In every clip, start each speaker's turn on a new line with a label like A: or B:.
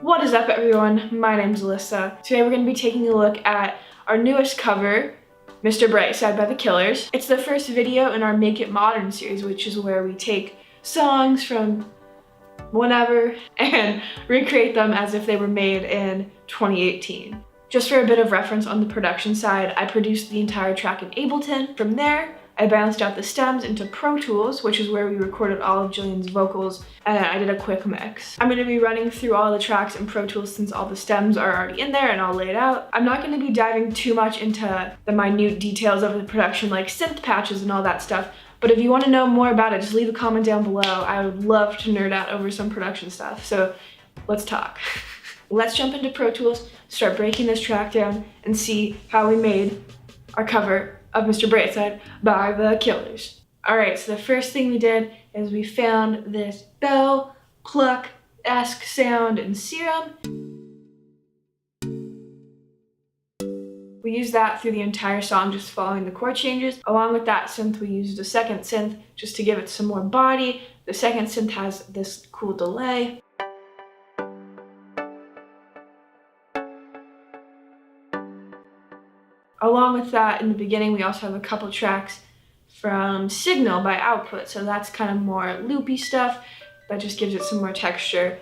A: What is up, everyone? My name's Alyssa. Today we're going to be taking a look at our newest cover, Mr. Brightside by The Killers. It's the first video in our Make It Modern series, which is where we take songs from whenever and recreate them as if they were made in 2018. Just for a bit of reference on the production side, I produced the entire track in Ableton. From there, I balanced out the stems into Pro Tools, which is where we recorded all of Jillian's vocals, and I did a quick mix. I'm going to be running through all the tracks in Pro Tools since all the stems are already in there and all laid out. I'm not going to be diving too much into the minute details of the production like synth patches and all that stuff, but if you want to know more about it, just leave a comment down below. I would love to nerd out over some production stuff, so let's talk. Let's jump into Pro Tools, start breaking this track down, and see how we made our cover of Mr. Brightside by The Killers. Alright, so the first thing we did is we found this bell cluck-esque sound in Serum. We used that through the entire song, just following the chord changes. Along with that synth, we used a second synth just to give it some more body. The second synth has this cool delay. Along with that, in the beginning, we also have a couple tracks from Signal by Output, so that's kind of more loopy stuff that just gives it some more texture.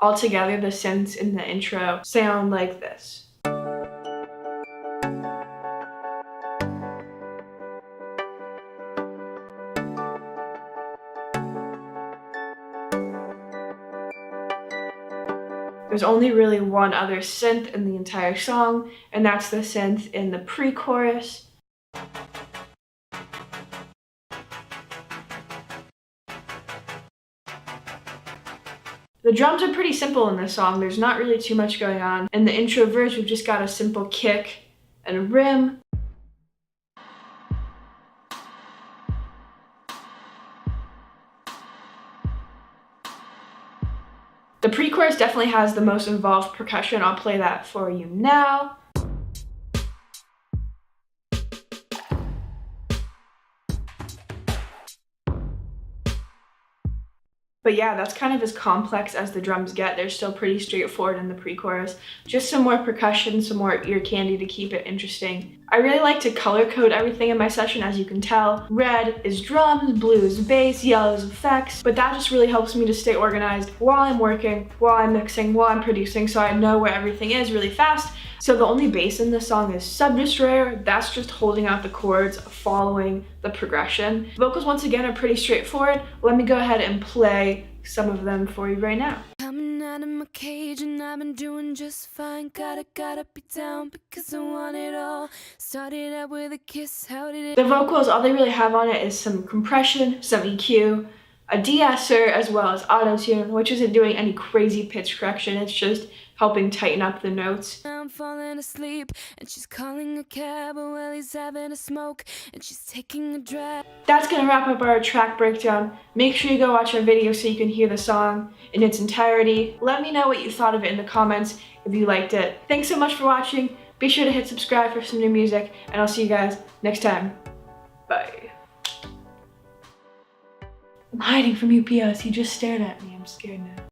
A: Altogether, the synths in the intro sound like this. There's only really one other synth in the entire song, and that's the synth in the pre-chorus. The drums are pretty simple in this song. There's not really too much going on. In the intro verse, we've just got a simple kick and a rim. The pre-chorus definitely has the most involved percussion. I'll play that for you now. But yeah, that's kind of as complex as the drums get. They're still pretty straightforward in the pre-chorus. Just some more percussion, some more ear candy to keep it interesting. I really like to color code everything in my session, as you can tell. Red is drums, blue is bass, yellow is effects, but that just really helps me to stay organized while I'm working, while I'm mixing, while I'm producing, so I know where everything is really fast. So the only bass in this song is Sub-Destroyer. That's just holding out the chords, following the progression. Vocals, once again, are pretty straightforward. Let me go ahead and play some of them for you right now.
B: Coming out of my cage and I've been doing just fine. Gotta be down because I want it all. Started out with a kiss, how did it?
A: The vocals, all they really have on it is some compression, some EQ, a de-esser, as well as auto-tune, which isn't doing any crazy pitch correction. It's just helping tighten up the notes.
B: I'm falling asleep and she's calling a cab while he's having a smoke and she's taking a drive.
A: That's gonna wrap up our track breakdown. Make sure you go watch our video so you can hear the song in its entirety. Let me know what you thought of it in the comments if you liked it. Thanks so much for watching. Be sure to hit subscribe for some new music, and I'll see you guys next time. Bye. I'm hiding from UPS. He just stared at me. I'm scared now.